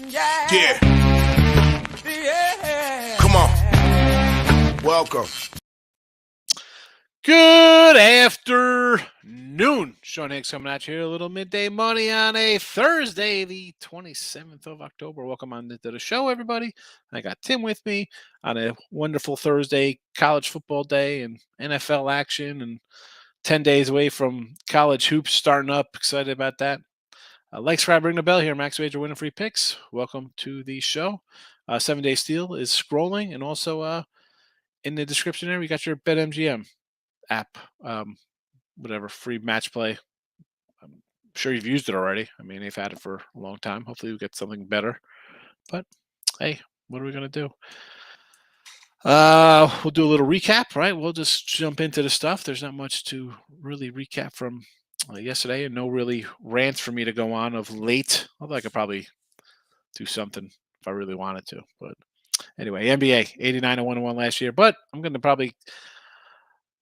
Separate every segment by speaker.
Speaker 1: Yeah. Come on. Welcome.
Speaker 2: Good afternoon. Sean Higgs coming at you here. A little midday money on a Thursday, the 27th of October. Welcome on to the show, everybody. I got Tim with me on a wonderful Thursday, college football day and NFL action, and 10 days away from college hoops starting up. Excited about that. Like, subscribe, ring the bell here. Max Wager winning free picks. Welcome to the show. 7 Day Steal is scrolling, and also in the description there, we got your BetMGM app, whatever, free match play. I'm sure you've used it already. I mean, they've had it for a long time. Hopefully we get something better. But hey, what are we going to do? We'll do a little recap, right? We'll just jump into the stuff. There's not much to really recap from yesterday, and no really rants for me to go on of late. Although I could probably do something if I really wanted to. But anyway, NBA 89-101 last year. But I'm going to probably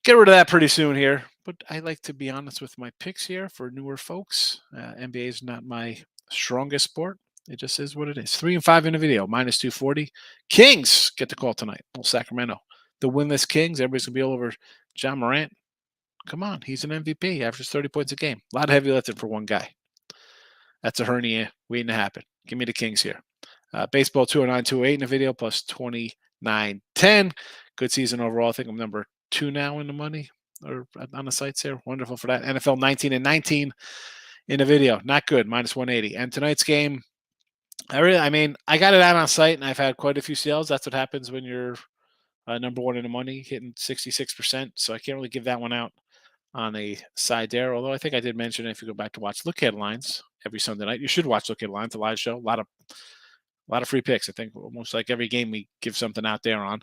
Speaker 2: get rid of that pretty soon here. But I like to be honest with my picks here for newer folks. NBA is not my strongest sport. It just is what it is. 3-5 in the video, minus 240. Kings get the call tonight. Well, Sacramento. The winless Kings. Everybody's going to be all over John Morant. Come on. He's an MVP. Averages 30 points a game. A lot of heavy lifting for one guy. That's a hernia waiting to happen. Give me the Kings here. Baseball 209-208 in the video, plus 29-10. Good season overall. I think I'm number 2 now in the money or on the sites there. Wonderful for that. NFL 19-19 in the video. Not good. Minus 180. And tonight's game, I got it out on site, and I've had quite a few sales. That's what happens when you're number 1 in the money, hitting 66%. So I can't really give that one out on a side there. Although I think I did mention, if you go back to watch Look Headlines every Sunday night, you should watch Look Headlines, a live show. A lot of free picks. I think almost like every game we give something out there on.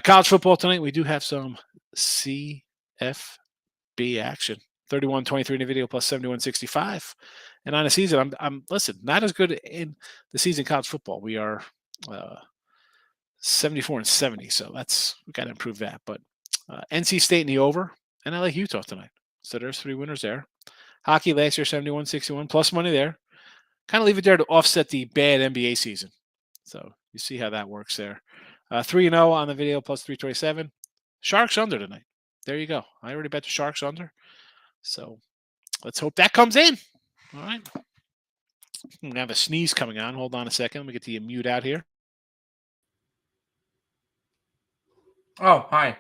Speaker 2: College football tonight, we do have some CFB action. 31-23 in the video, plus 71-65. And on the season, I'm listen, not as good in the season college football. We are 74-70, so we got to improve that. But NC State in the over, and I like Utah tonight. So there's 3 winners there. Hockey last year, 71-61, plus money there. Kind of leave it there to offset the bad NBA season. So you see how that works there. 3-0 on the video, plus 327. Sharks under tonight. There you go. I already bet the Sharks under. So let's hope that comes in. All right. I'm going to have a sneeze coming on. Hold on a second. Let me get the mute out here.
Speaker 3: Oh, hi.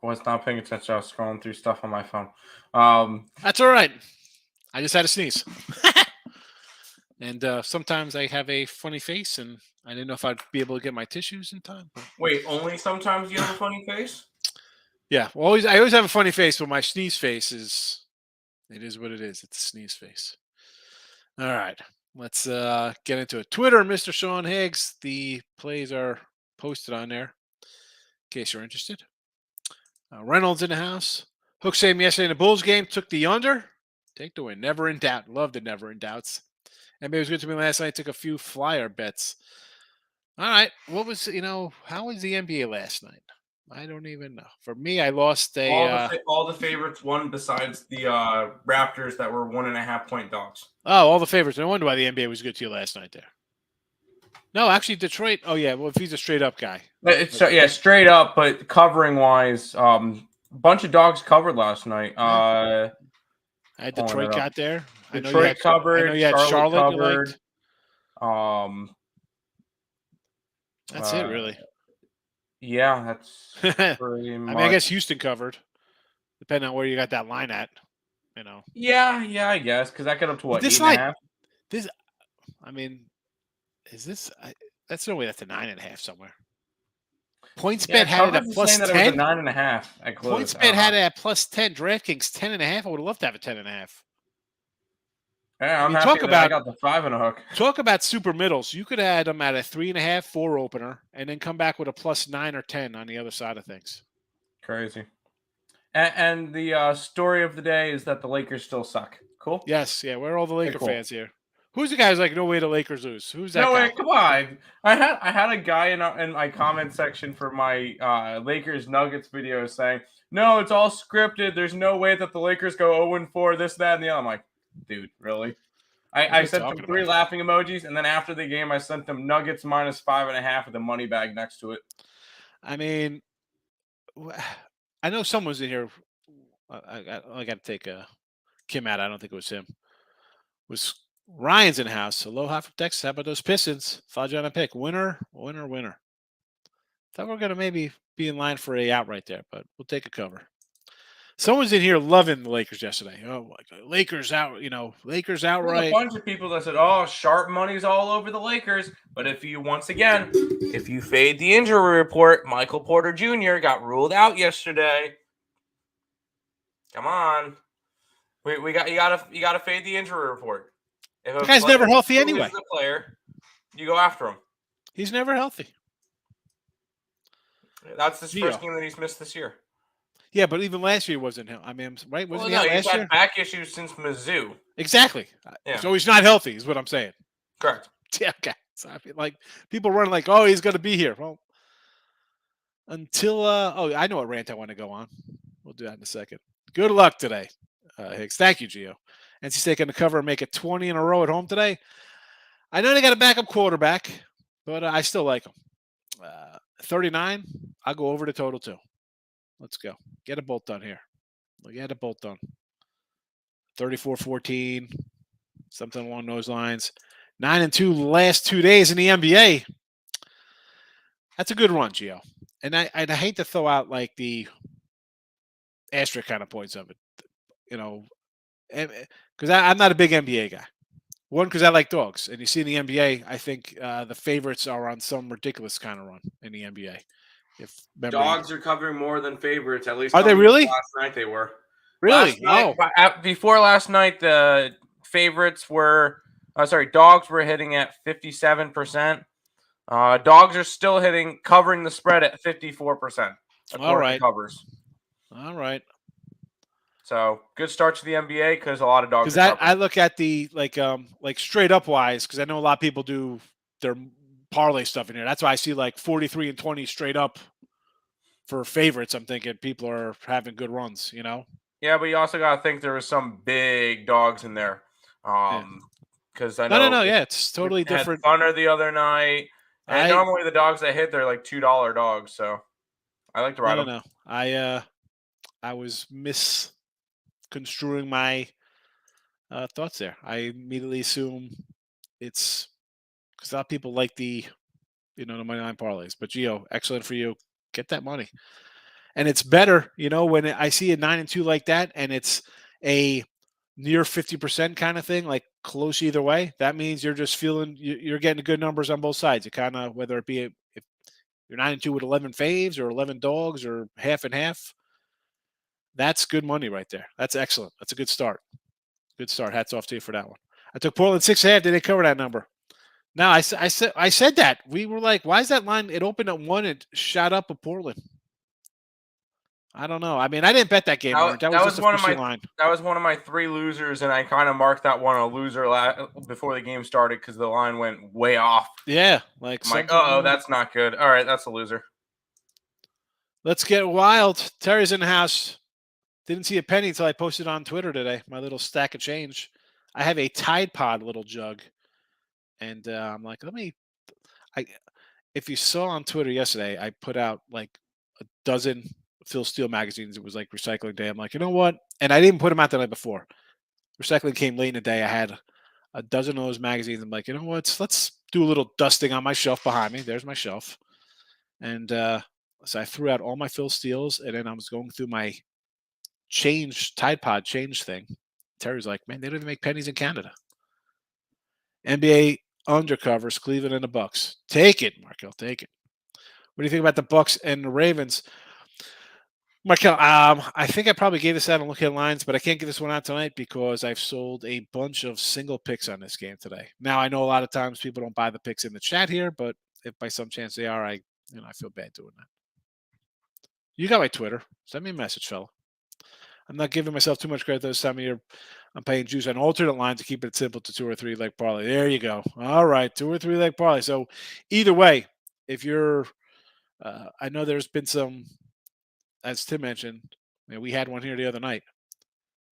Speaker 3: Was not paying attention. I was scrolling through stuff on my phone.
Speaker 2: That's all right. I just had a sneeze. And sometimes I have a funny face, and I didn't know if I'd be able to get my tissues in time. But...
Speaker 3: Wait, only sometimes you have a funny face?
Speaker 2: Yeah, well, I always have a funny face, but my sneeze face is what it is. It's a sneeze face. All right, let's get into it. Twitter, Mr. Sean Higgs. The plays are posted on there in case you're interested. Reynolds in the house. Hook same yesterday in the Bulls game. Took the under. Take the win. Never in doubt. Love the never in doubts. NBA was good to me last night. Took a few flyer bets. All right. How was the NBA last night? I don't even know. For me, I lost
Speaker 3: all the favorites won besides the Raptors that were 1.5 point dogs.
Speaker 2: Oh, all the favorites. No wonder why the NBA was good to you last night there. No, actually, Detroit. Oh, yeah. Well, if he's a straight up guy.
Speaker 3: Straight up, but covering wise, a bunch of dogs covered last night.
Speaker 2: I had Detroit got there.
Speaker 3: Detroit covered. I know you had Charlotte covered.
Speaker 2: That's it, really.
Speaker 3: Yeah, that's pretty much.
Speaker 2: I guess Houston covered, depending on where you got that line at.
Speaker 3: Yeah, I guess, because that got up to what,
Speaker 2: this
Speaker 3: 8.5?
Speaker 2: Is this? That's no way. That's a 9.5 somewhere. PointsBet had it at plus 10.
Speaker 3: It was a 9.5 at close.
Speaker 2: PointsBet had it at plus 10. DraftKings 10.5. I would have loved to have a 10.5.
Speaker 3: Yeah, I'm happy that I got the 5 and a hook.
Speaker 2: Talk about super middles. You could add them at a 3.5, 4 opener, and then come back with a plus 9 or 10 on the other side of things.
Speaker 3: Crazy. And the story of the day is that the Lakers still suck. Cool?
Speaker 2: Yes, yeah. Where are all the Laker fans here? Who's the guy who's like, no way the Lakers lose? Who's that guy?
Speaker 3: No way, come on. I had a guy in my comment section for my Lakers Nuggets video saying, no, it's all scripted. There's no way that the Lakers go 0-4, this, that, and the other. I'm like, dude, really? I sent them 3 laughing emojis, and then after the game, I sent them Nuggets -5.5 with a money bag next to it.
Speaker 2: I mean, I know someone's in here. I got to take Kim out. I don't think it was him. Was Ryan's in the house? Aloha from Texas. How about those Pistons? Thought you on a pick. Winner, winner, winner. Thought we are gonna maybe be in line for a out right there, but we'll take a cover. Someone's in here loving the Lakers yesterday. Oh my God, Lakers out! Lakers outright.
Speaker 3: There's a bunch of people that said, "Oh, sharp money's all over the Lakers." But if you fade the injury report, Michael Porter Jr. got ruled out yesterday. Come on, you gotta fade the injury report. If
Speaker 2: the guy's never healthy anyway.
Speaker 3: The player, you go after him.
Speaker 2: He's never healthy.
Speaker 3: That's his first game that he's missed this year.
Speaker 2: Yeah, but even last year wasn't him. I mean, right?
Speaker 3: Wasn't he out last year? He's had back issues since Mizzou.
Speaker 2: Exactly.
Speaker 3: Yeah.
Speaker 2: So he's not healthy, is what I'm saying.
Speaker 3: Correct.
Speaker 2: Yeah. Okay. So I feel like people run like, oh, he's going to be here. Well, until I know what rant I want to go on. We'll do that in a second. Good luck today, Higgs. Thank you, Gio. NC State going to cover and make it 20 in a row at home today. I know they got a backup quarterback, but I still like them. 39. I'll go over the total too. Let's go. Get a bolt done here. Get a bolt done. 34-14, something along those lines. 9-2 the last 2 days in the NBA. That's a good run, Gio. And I hate to throw out like the asterisk kind of points of it, because I'm not a big NBA guy. One, because I like dogs. And you see in the NBA, I think the favorites are on some ridiculous kind of run in the NBA.
Speaker 3: Dogs are covering more than favorites, at least.
Speaker 2: Are they really?
Speaker 3: Last night they were.
Speaker 2: Really?
Speaker 3: Before last night, the favorites were, dogs were hitting at 57%. Dogs are still covering the spread at 54%.
Speaker 2: All right.
Speaker 3: Covers.
Speaker 2: All right.
Speaker 3: So good start to the NBA because a lot of dogs.
Speaker 2: Because I look at the like straight up wise, because I know a lot of people do their parlay stuff in here. That's why I see like 43 and 20 straight up for favorites. I'm thinking people are having good runs,
Speaker 3: Yeah, but you also got to think there was some big dogs in there. Because I know.
Speaker 2: No. Yeah, it's totally different.
Speaker 3: Thunder the other night, and normally the dogs that hit they're like $2 dogs. So I like to ride them.
Speaker 2: No. I was misconstruing my thoughts there. I immediately assume it's because a lot of people like the money line parlays. But Gio, excellent for you. Get that money. And it's better, when I see a 9-2 like that and it's a near 50% kind of thing, like close either way. That means you're just feeling you're getting good numbers on both sides. It kind of, whether it be if you're 9-2 with 11 faves or 11 dogs or half and half, that's good money right there. That's excellent. That's a good start. Good start. Hats off to you for that one. I took Portland 6.5. Did they cover that number? No, I said that. We were like, why is that line? It opened at 1 and shot up a Portland. I don't know. I mean, I didn't bet that game. That was just one of my line.
Speaker 3: That was one of my 3 losers, and I kind of marked that one a loser before the game started because the line went way off.
Speaker 2: Yeah,
Speaker 3: that's not good. All right, that's a loser.
Speaker 2: Let's get wild. Terry's in the house. Didn't see a penny until I posted on Twitter today. My little stack of change. I have a Tide Pod little jug. And I'm like, if you saw on Twitter yesterday, I put out like a dozen Phil Steele magazines. It was like recycling day. I'm like, you know what? And I didn't put them out the night before. Recycling came late in the day. I had a dozen of those magazines. I'm like, you know what? Let's do a little dusting on my shelf behind me. There's my shelf. And so I threw out all my Phil Steels, and then I was going through my Tide Pod change thing. Terry's like, man, they don't even make pennies in Canada. NBA undercovers, Cleveland and the Bucks. Take it, Markel. Take it. What do you think about the Bucks and the Ravens? Markel, I think I probably gave this out on Look at Lines, but I can't give this one out tonight because I've sold a bunch of single picks on this game today. Now, I know a lot of times people don't buy the picks in the chat here, but if by some chance they are, I feel bad doing that. You got my Twitter. Send me a message, fella. I'm not giving myself too much credit this time of year. I'm paying juice on alternate lines to keep it simple to 2 or 3 leg parlay. There you go. All right, 2 or 3 leg parlay. So either way, if you're, I know there's been some, as Tim mentioned, we had one here the other night,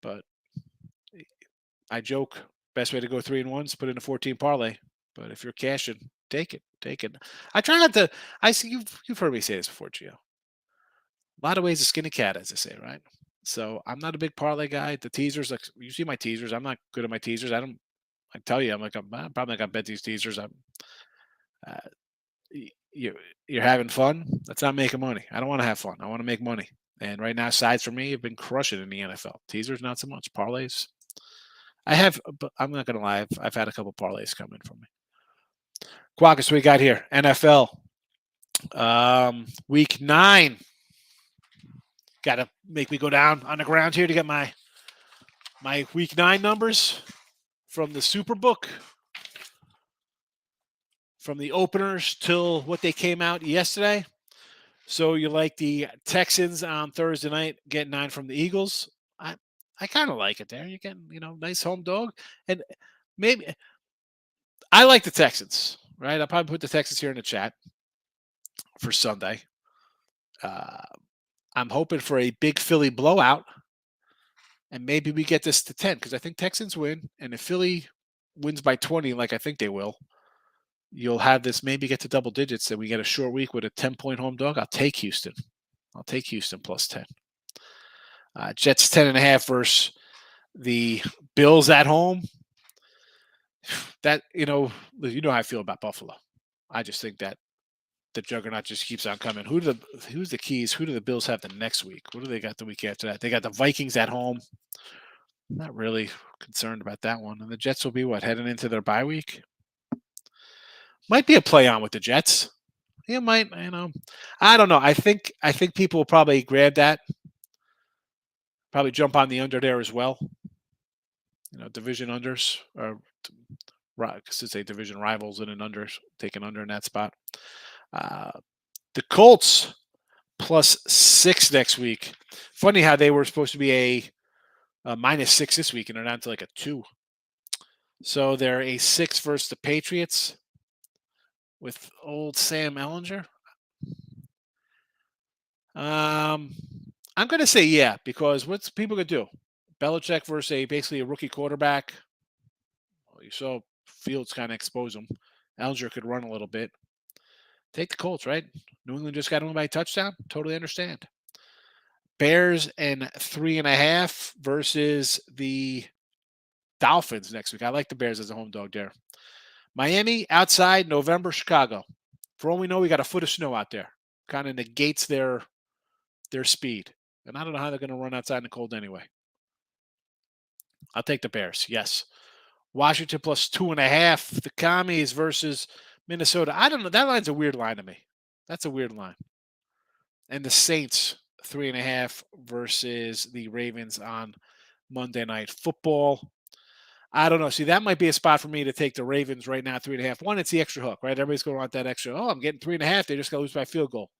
Speaker 2: but I joke Best way to go 3-1 is put in a 14 parlay. But if you're cashing, take it. I try not to. I see you've heard me say this before, Gio. A lot of ways to skin a cat, as they say, right? So I'm not a big parlay guy. The teasers, like you see my teasers. I'm not good at my teasers. I tell you, I'm probably not gonna bet these teasers. Uh, you're having fun. That's not making money. I don't want to have fun. I want to make money. And right now, sides for me have been crushing in the NFL. Teasers, not so much. Parlays, but I'm not gonna lie. I've had a couple parlays come in from me. Quackers, we got here. NFL, week 9. Got to make me go down on the ground here to get my week 9 numbers from the Superbook, from the openers till what they came out yesterday. So you like the Texans on Thursday night, get 9 from the Eagles. I kind of like it there. You're getting, nice home dog. And maybe I like the Texans, right? I'll probably put the Texans here in the chat for Sunday. I'm hoping for a big Philly blowout. And maybe we get this to 10 because I think Texans win. And if Philly wins by 20, like I think they will, you'll have this maybe get to double digits and we get a short week with a 10-point home dog. I'll take Houston. Plus 10. Jets 10.5 versus the Bills at home. That, you know how I feel about Buffalo. I just think that the juggernaut just keeps on coming. Who's the keys? Who do the Bills have the next week? What do they got the week after that? They got the Vikings at home. Not really concerned about that one. And the Jets will be heading into their bye week? Might be a play on with the Jets. It might, I don't know. I think people will probably grab that. Probably jump on the under there as well. Division unders or because it's a division rivals and an under, take an under in that spot. The Colts plus 6 next week. Funny how they were supposed to be a -6 this week and they're down to like a 2. So they're a 6 versus the Patriots with old Sam Ellinger. I'm going to say yeah, because what's people going to do? Belichick versus basically a rookie quarterback. Well, you saw Fields kind of expose him. Ellinger could run a little bit. Take the Colts, right? New England just got won by a touchdown. Totally understand. Bears and 3.5 versus the Dolphins next week. I like the Bears as a home dog there. Miami outside, November, Chicago. For all we know, we got a foot of snow out there. Kind of negates their speed. And I don't know how they're going to run outside in the cold anyway. I'll take the Bears, yes. Washington plus 2.5. The Commies versus Minnesota. I don't know. That line's a weird line to me. That's a weird line. And the Saints, 3.5 versus the Ravens on Monday Night Football. I don't know. See, that might be a spot for me to take the Ravens right now, 3.5. One, it's the extra hook, right? Everybody's going to want that extra. Oh, I'm getting 3.5. They just got to lose by field goal.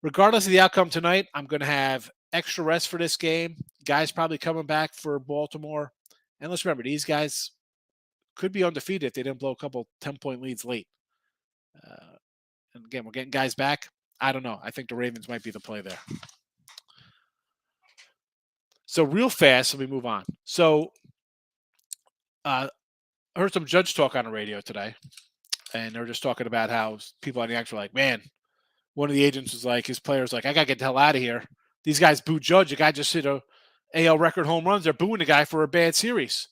Speaker 2: Regardless of the outcome tonight, I'm going to have extra rest for this game. Guys probably coming back for Baltimore. And let's remember, these guys could be undefeated if they didn't blow a couple 10-point leads late. And again, we're getting guys back. I don't know. I think the Ravens might be the play there. So real fast, let me move on. So I heard some Judge talk on the radio today, and they were just talking about how people on the X were like, man, one of the agents was like, his players like, I got to get the hell out of here. These guys boo Judge. The guy just hit a AL record home runs. They're booing the guy for a bad series.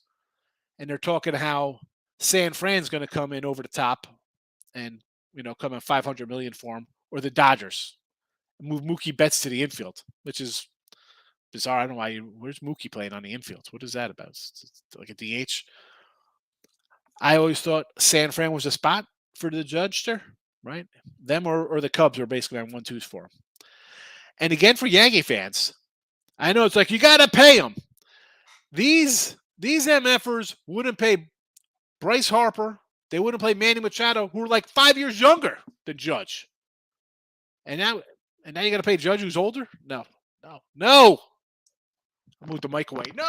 Speaker 2: And they're talking how San Fran's going to come in over the top and, come in $500 million for him, or the Dodgers move Mookie Betts to the infield, which is bizarre. I don't know why. Where's Mookie playing on the infield? What is that about? It's like a DH. I always thought San Fran was a spot for the Judge there, right? Them or the Cubs are basically on 1-2s for him. And again, for Yankee fans, I know it's like you got to pay them. These MFers wouldn't pay Bryce Harper. They wouldn't play Manny Machado, who are like 5 years younger than Judge. And now you got to pay Judge, who's older? No. I moved the mic away. No.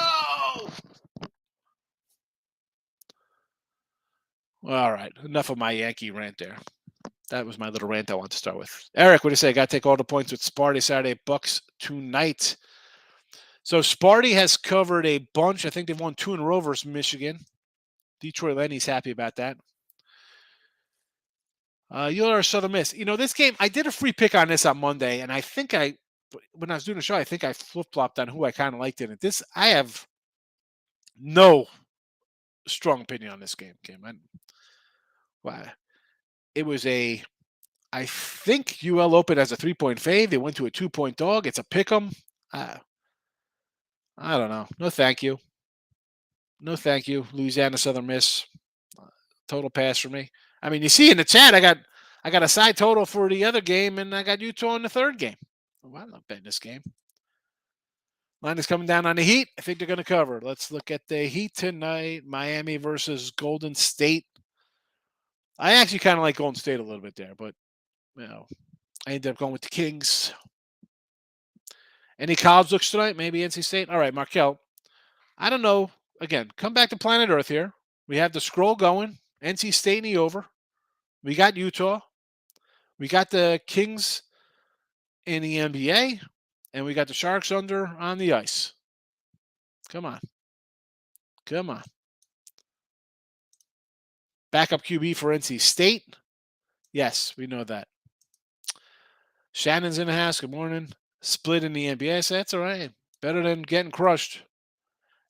Speaker 2: All right. Enough of my Yankee rant there. That was my little rant I want to start with. Eric, what do you say? Got to take all the points with Sparty Saturday Bucks tonight. So Sparty has covered a bunch. I think they've won 2 in a row versus Michigan. Detroit Lenny's happy about that. You're a Southern Miss. This game, I did a free pick on this on Monday, and I think when I was doing the show, I think I flip-flopped on who I kind of liked in it. I have no strong opinion on this game, Kim. It was I think UL opened as a 3-point fade. They went to a 2-point dog. It's a pick 'em. I don't know. No, thank you. No, thank you. Louisiana Southern Miss. Total pass for me. I mean, you see in the chat, I got a side total for the other game, and I got Utah in the third game. Well, I'm not betting this game. Line is coming down on the Heat. I think they're going to cover. Let's look at the Heat tonight. Miami versus Golden State. I actually kind of like Golden State a little bit there, but I ended up going with the Kings. Any college looks tonight? Maybe NC State. All right, Markel. I don't know. Again, come back to planet Earth here. We have the scroll going. NC State in the over. We got Utah. We got the Kings in the NBA. And we got the Sharks under on the ice. Come on. Come on. Backup QB for NC State. Yes, we know that. Shannon's in the house. Good morning. Split in the NBA. So that's all right. Better than getting crushed.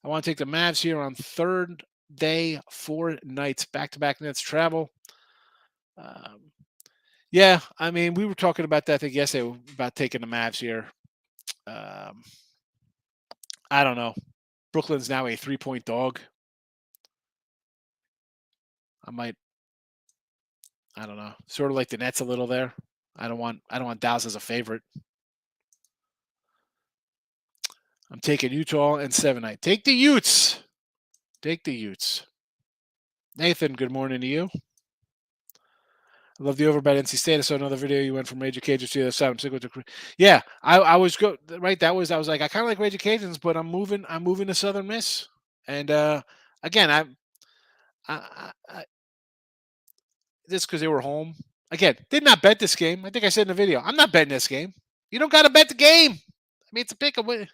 Speaker 2: I want to take the Mavs here on third day, 4 nights. Back-to-back Nets travel. Yeah, I mean, we were talking about that, I think, yesterday, about taking the Mavs here. I don't know. Brooklyn's now a 3-point dog. I don't know. Sort of like the Nets a little there. I don't want Dallas as a favorite. I'm taking Utah and 7-night. Take the Utes. Take the Utes. Nathan, good morning to you. I love the over by NC State. I saw another video. You went from Rage Cajuns to the other side. I'm sick with the yeah. I was right. I was like, I kind of like Rage Cajuns, but I'm moving to Southern Miss. And again, I just because they were home. Again, did not bet this game. I think I said in the video, I'm not betting this game. You don't got to bet the game. I mean, it's a pick 'em.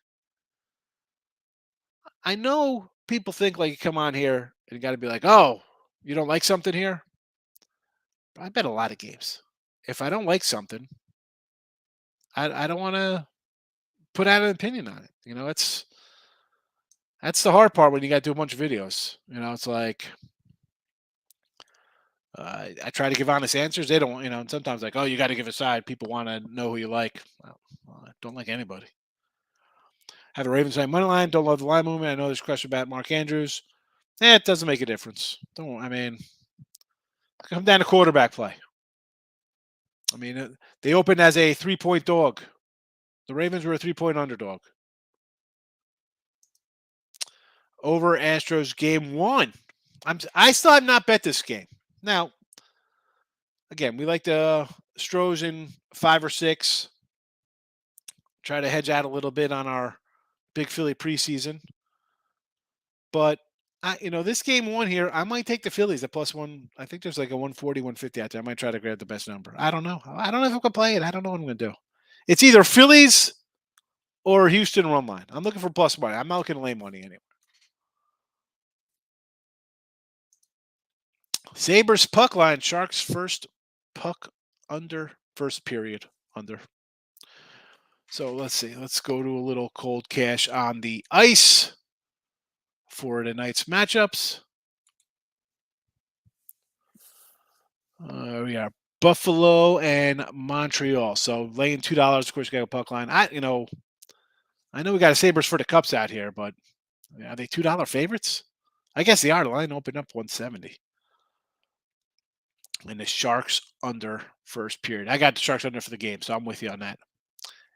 Speaker 2: I know people think like you come on here and you got to be like, oh, you don't like something here. But I bet a lot of games. If I don't like something, I don't want to put out an opinion on it. That's the hard part when you got to do a bunch of videos. It's like I try to give honest answers. They don't, and sometimes like, oh, you got to give a side. People want to know who you like. Well, I don't like anybody. Have a Ravens side money line. Don't love the line movement. I know there's a question about Mark Andrews. It doesn't make a difference. Come down to quarterback play. I mean, they opened as a 3-point dog. The Ravens were a 3-point underdog. Over Astros game 1. I still have not bet this game. Now, again, we like the Stros in 5 or 6. Try to hedge out a little bit on our Big Philly preseason. But, this game 1 here, I might take the Phillies at +1. I think there's like a 140, 150 out there. I might try to grab the best number. I don't know. I don't know if I'm going to play it. I don't know what I'm going to do. It's either Phillies or Houston run line. I'm looking for plus money. I'm not looking to lay money anyway. Sabres puck line. Sharks first puck under, first period under. So let's see. Let's go to a little cold cash on the ice for tonight's matchups. We are Buffalo and Montreal. So laying $2. Of course, you got a puck line. I know we got a Sabres for the Cups out here, but are they $2 favorites? I guess they are. The line opened up 170. And the Sharks under first period. I got the Sharks under for the game, so I'm with you on that.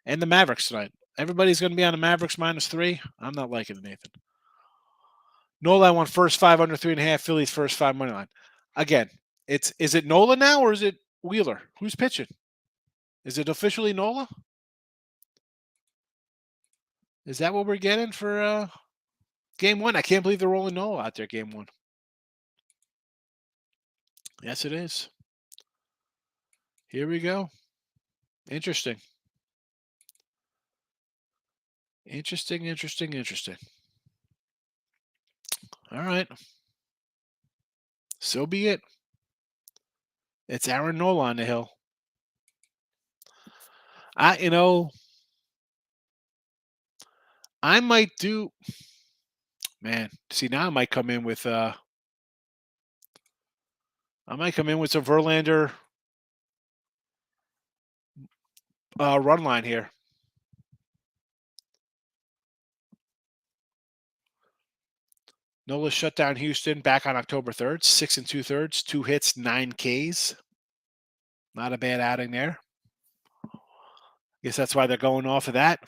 Speaker 2: And the Mavericks tonight. Everybody's going to be on the Mavericks -3. I'm not liking it, Nathan. Nola won first 5 under 3.5. Phillies first 5 money line. Again, is it Nola now or is it Wheeler? Who's pitching? Is it officially Nola? Is that what we're getting for game 1? I can't believe they're rolling Nola out there game 1. Yes, it is. Here we go. Interesting. Interesting. All right. So be it. It's Aaron Nola on the hill. I might do. Man, see now I might come in with some Verlander run line here. Nola shut down Houston back on October 3rd, 6 2/3, 2 hits, 9 Ks. Not a bad outing there. Guess that's why they're going off of that.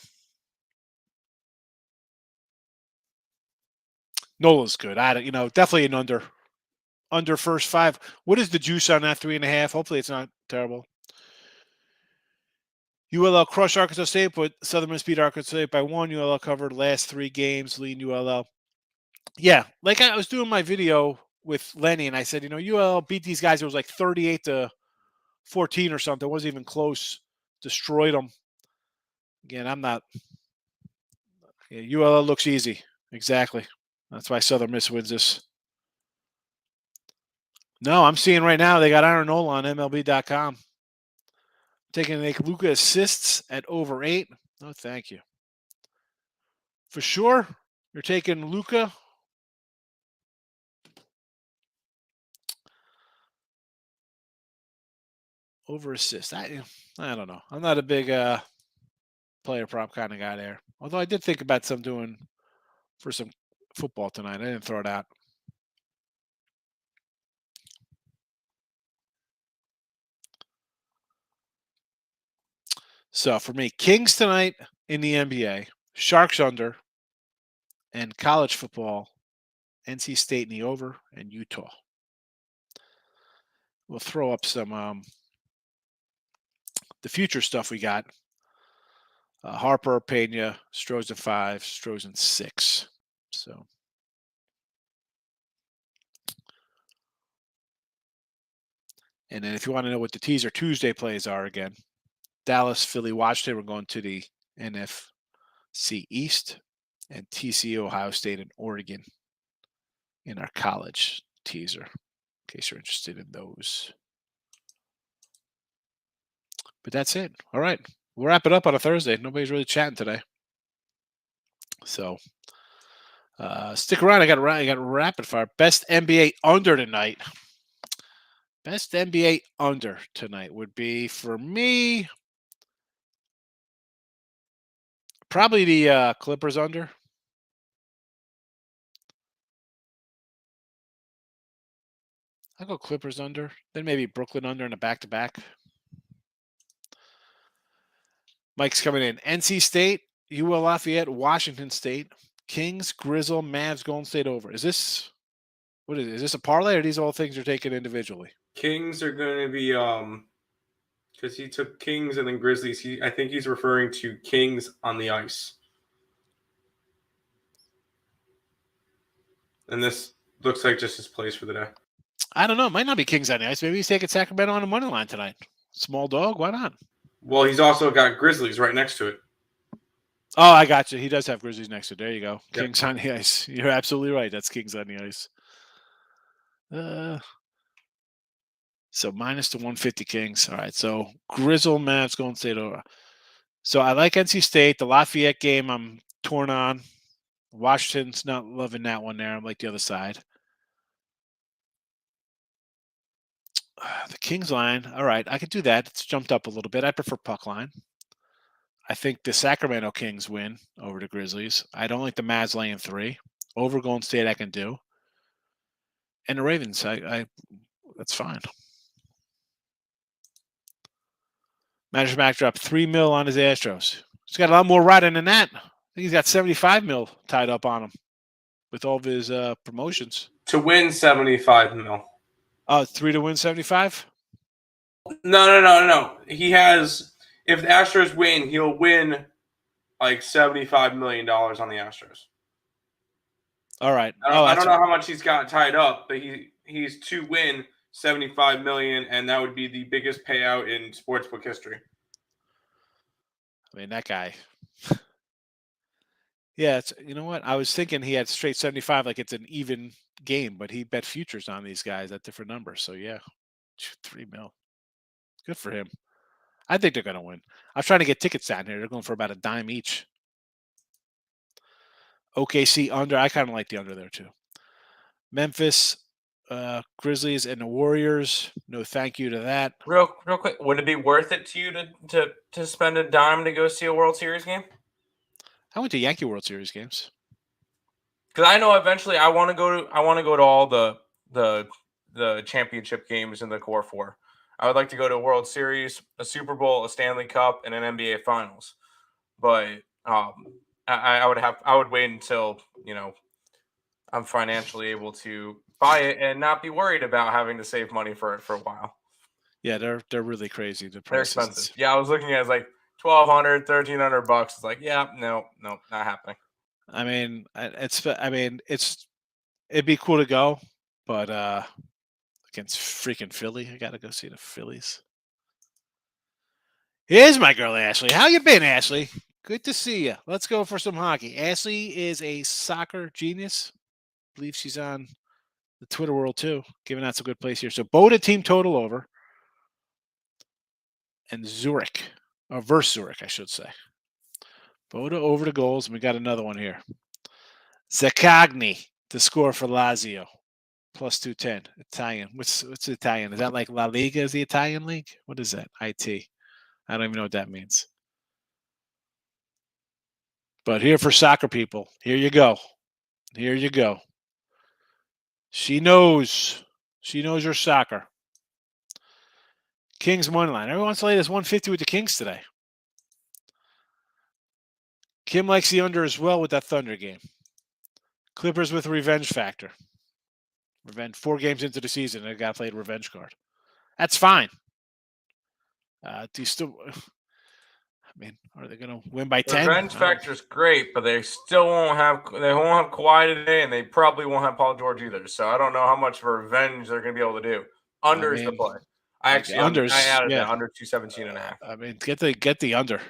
Speaker 2: Nola's good. Definitely an under first 5. What is the juice on that 3.5? Hopefully it's not terrible. ULL crushed Arkansas State, but Southern Miss beat Arkansas State by 1. ULL covered last 3 games, leading ULL. Yeah, like I was doing my video with Lenny, and I said, ULL beat these guys. It was like 38-14 or something. It wasn't even close. Destroyed them. Again, I'm not. Yeah, ULL looks easy. Exactly. That's why Southern Miss wins this. No, I'm seeing right now they got Aaron Nola on MLB.com. Taking Luka assists at over 8. No, thank you. For sure, you're taking Luka. Over assist. I don't know. I'm not a big player prop kind of guy there. Although I did think about some doing for some football tonight. I didn't throw it out. So for me, Kings tonight in the NBA, Sharks under, and college football, NC State in the over, and Utah. We'll throw up some the future stuff we got. Harper, Pena, Stroh's at 5, Stroh's in 6. So. And then if you want to know what the teaser Tuesday plays are again, Dallas, Philly, Washington, we're going to the NFC East, and TCU, Ohio State, and Oregon in our college teaser, in case you're interested in those. But that's it. All right. We'll wrap it up on a Thursday. Nobody's really chatting today. So stick around. I got rapid fire. Best NBA under tonight. Best NBA under tonight would be, for me, probably the Clippers under. I'll go Clippers under. Then maybe Brooklyn under in a back-to-back. Mike's coming in. NC State, UL Lafayette, Washington State, Kings, Grizzle, Mavs, Golden State over. Is this Is this a parlay, or are these all things you're taking individually?
Speaker 3: Kings are going to be because he took Kings and then Grizzlies. I think he's referring to Kings on the ice. And this looks like just his place for the day.
Speaker 2: I don't know. It might not be Kings on the ice. Maybe he's taking Sacramento on the money line tonight. Small dog. Why not?
Speaker 3: Well, he's also got Grizzlies right next to it.
Speaker 2: Oh, I got you. He does have Grizzlies next to it. There you go.
Speaker 3: Yep.
Speaker 2: Kings on the ice. You're absolutely right. That's Kings on the ice. So minus the 150 Kings. All right. So Grizzle, Mavs, Golden State over. So I like NC State. The Lafayette game I'm torn on. Washington's not loving that one there. I'm like the other side. The Kings line. All right. I could do that. It's jumped up a little bit. I prefer puck line. I think the Sacramento Kings win over the Grizzlies. I don't like the Mavs laying 3. Over Golden State I can do. And the Ravens, I that's fine. Manager Mac dropped $3 million on his Astros. He's got a lot more riding than that. I think he's got $75 million tied up on him with all of his promotions.
Speaker 3: To win $75 million.
Speaker 2: 3 to win 75?
Speaker 3: No. He has, if the Astros win, he'll win like $75 million on the Astros.
Speaker 2: All right.
Speaker 3: I don't know how much he's got tied up, but he's to win $75 million, and that would be the biggest payout in sportsbook history.
Speaker 2: I mean, that guy. Yeah, you know what? I was thinking he had straight 75, like it's an even game, but he bet futures on these guys at different numbers. So yeah, 3 mil. Good for him. I think they're gonna win. I was trying to get tickets down here. They're going for about a dime each. OKC under. I kind of like the under there too. Memphis, Grizzlies, and the Warriors. No, thank you to that.
Speaker 3: Real quick, would it be worth it to you to spend a dime to go see a World Series game?
Speaker 2: I went to Yankee World Series games.
Speaker 3: Because I know eventually I want to go to all the championship games in the core four. I would like to go to a World Series, a Super Bowl, a Stanley Cup, and an NBA Finals. But I would wait until I'm financially able to buy it and not be worried about having to save money for it for a while.
Speaker 2: Yeah, they're really crazy. The
Speaker 3: They're
Speaker 2: prices.
Speaker 3: expensive. Yeah, I was looking at it's like $1,200, $1,300. It's like, yeah, no, not happening.
Speaker 2: I mean, it'd be cool to go, but against freaking Philly, I gotta go see the Phillies. Here's my girl Ashley. How you been, Ashley? Good to see you. Let's go for some hockey. Ashley is a soccer genius. I believe she's on the Twitter world too, giving out some good plays here. So Boda team total over, and Zurich, or versus Zurich, I should say. Boda over the goals, and we got another one here. Zaccagni to score for Lazio, plus 210. Italian. What's Italian? Is that like La Liga? Is the Italian league? What is that? IT. I don't even know what that means. But here for soccer people. Here you go. Here you go. She knows. She knows your soccer. Kings money line. Everyone wants to lay this 150 with the Kings today. Kim likes the under as well with that Thunder game. Clippers with revenge factor. Revenge. 4 games into the season, they got played a revenge card. That's fine. Do you still? I mean, are they going to win by 10?
Speaker 3: Revenge factor's great, but they still won't have Kawhi today, and they probably won't have Paul George either. So I don't know how much revenge they're going to be able to do. Under is the play. I actually I added that under 217.5.
Speaker 2: I mean, get the under.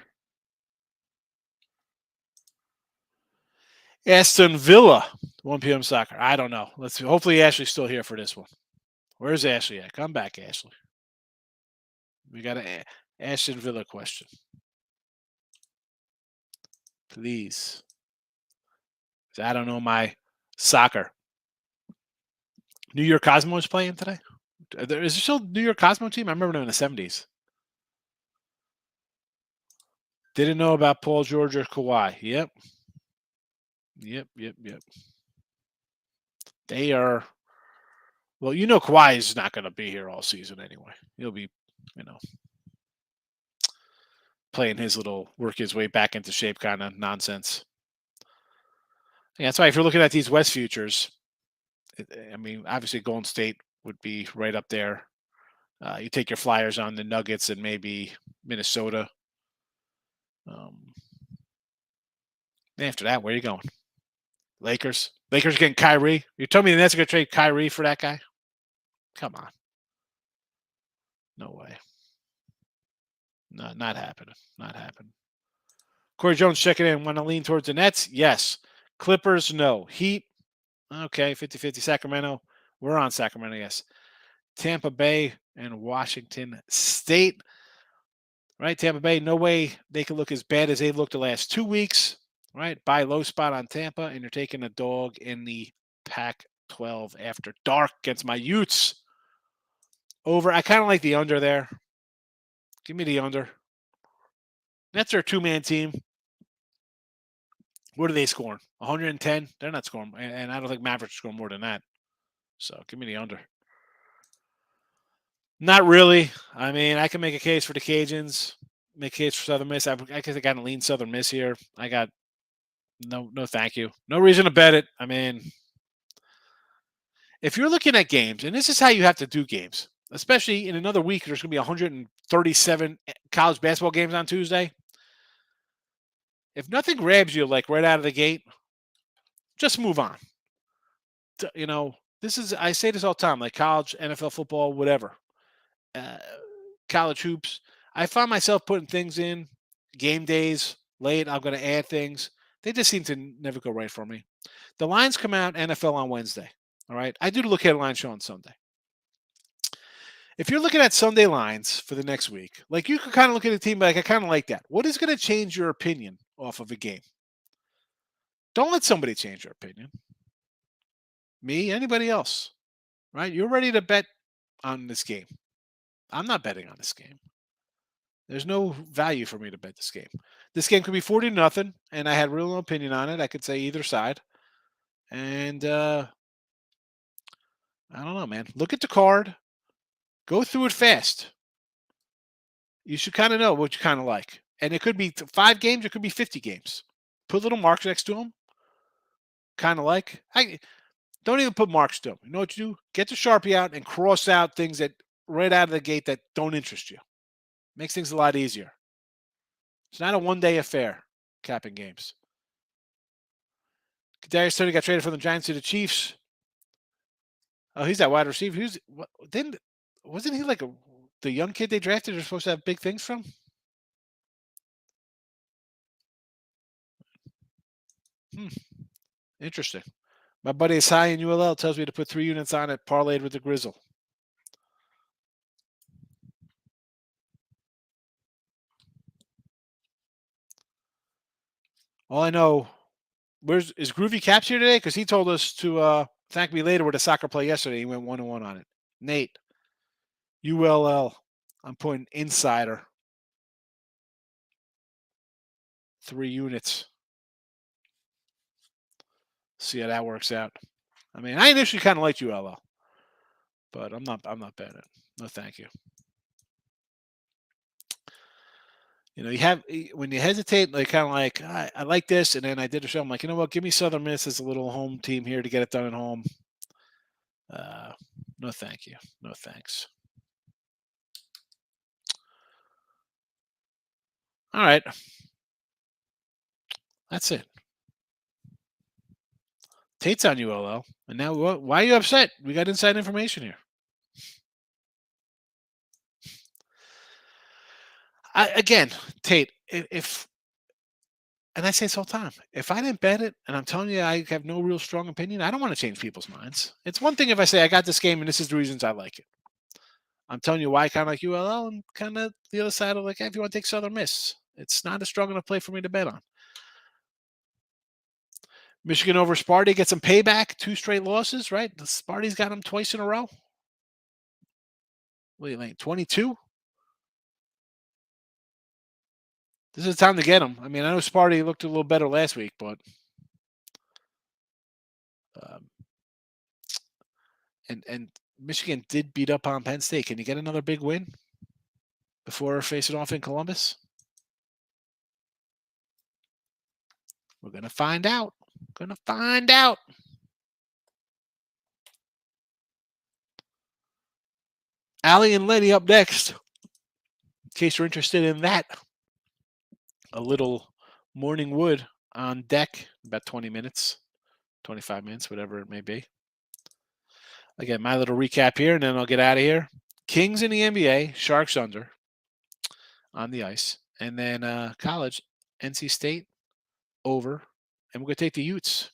Speaker 2: Aston Villa, 1 p.m. soccer. I don't know. Let's see. Hopefully Ashley's still here for this one. Where's Ashley at? Come back, Ashley. We got an Aston Villa question. Please. I don't know my soccer. New York Cosmos playing today? Is there still New York Cosmo team? I remember them in the 70s. Didn't know about Paul George or Kawhi. Yep. They are. Well, Kawhi is not going to be here all season anyway. He'll be, playing work his way back into shape kind of nonsense. Yeah, that's why if you're looking at these West futures, I mean, obviously Golden State would be right up there. You take your Flyers on the Nuggets and maybe Minnesota. After that, where are you going? Lakers getting Kyrie. You told me the Nets are going to trade Kyrie for that guy? Come on. No way. No, not happening. Not happening. Corey Jones checking in. Want to lean towards the Nets? Yes. Clippers? No. Heat? Okay, 50-50. Sacramento? We're on Sacramento, yes. Tampa Bay and Washington State. Right, Tampa Bay, no way they can look as bad as they've looked the last 2 weeks. Right, buy low spot on Tampa, and you're taking a dog in the Pac-12 after dark against my Utes. Over. I kind of like the under there. Give me the under. Nets are a 2-man team. What are they scoring? 110? They're not scoring. And I don't think Mavericks score more than that. So give me the under. Not really. I mean, I can make a case for the Cajuns. Make a case for Southern Miss. I guess I got to lean Southern Miss here. I got no thank you. No reason to bet it. I mean, if you're looking at games, and this is how you have to do games, especially in another week, there's going to be 137 college basketball games on Tuesday. If nothing grabs you like right out of the gate, just move on. I say this all the time, like college, NFL football, whatever. College hoops. I find myself putting things in game days late. I'm going to add things They just seem to never go right for me. The lines come out NFL on Wednesday. All right. I do the look at line show on Sunday. If you're looking at Sunday lines for the next week, like you could kind of look at a team like, I kind of like that. What is going to change your opinion off of a game? Don't let somebody change your opinion. Me, anybody else, right? You're ready to bet on this game. I'm not betting on this game. There's no value for me to bet this game. This game could be 40-0, and I had real no opinion on it. I could say either side. And I don't know, man. Look at the card. Go through it fast. You should kind of know what you kind of like. And it could be 5 games. It could be 50 games. Put little marks next to them. Kind of like. Don't even put marks to them. You know what you do? Get the Sharpie out and cross out things that right out of the gate that don't interest you. Makes things a lot easier. It's not a one-day affair, capping games. Kadarius Toney got traded from the Giants to the Chiefs. Oh, he's that wide receiver. Wasn't he like the young kid they drafted? They're supposed to have big things from. Interesting. My buddy is high in ULL. Tells me to put 3 units on it, parlayed with the Grizzle. All I know, is Groovy Caps here today? Because he told us to thank me later with a soccer play yesterday. He went 1-1 on it. Nate, ULL. I'm putting insider. 3 units. See how that works out. I mean, I initially kind of liked ULL, but I'm not betting it. No, thank you. You know, when you hesitate, like kind of like I like this, and then I did a show. I'm like, you know what? Give me Southern Miss as a little home team here to get it done at home. No, thank you. No, thanks. All right, that's it. Tate's on ULL, and now why are you upset? We got inside information here. Again, Tate, if and I say this all the time, if I didn't bet it, and I'm telling you I have no real strong opinion, I don't want to change people's minds. It's one thing if I say I got this game and this is the reasons I like it. I'm telling you why I kind of like ULL and kind of the other side of like, hey, if you want to take Southern Miss, it's not a strong enough play for me to bet on. Michigan over Sparty, get some payback, 2 straight losses, right? The Sparty's got them twice in a row. What do you think, 22? This is the time to get them. I mean, I know Sparty looked a little better last week, but and Michigan did beat up on Penn State. Can you get another big win before facing off in Columbus? We're going to find out. Going to find out. Allie and Lenny up next. In case you're interested in that. A little morning wood on deck, about 20 minutes, 25 minutes, whatever it may be. Again, my little recap here, and then I'll get out of here. Kings in the NBA, Sharks under on the ice. And then college, NC State over. And we're going to take the Utes.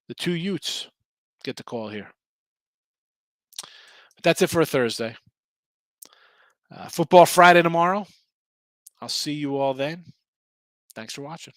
Speaker 2: The 2 Utes get the call here. But that's it for a Thursday. Football Friday tomorrow. I'll see you all then. Thanks for watching.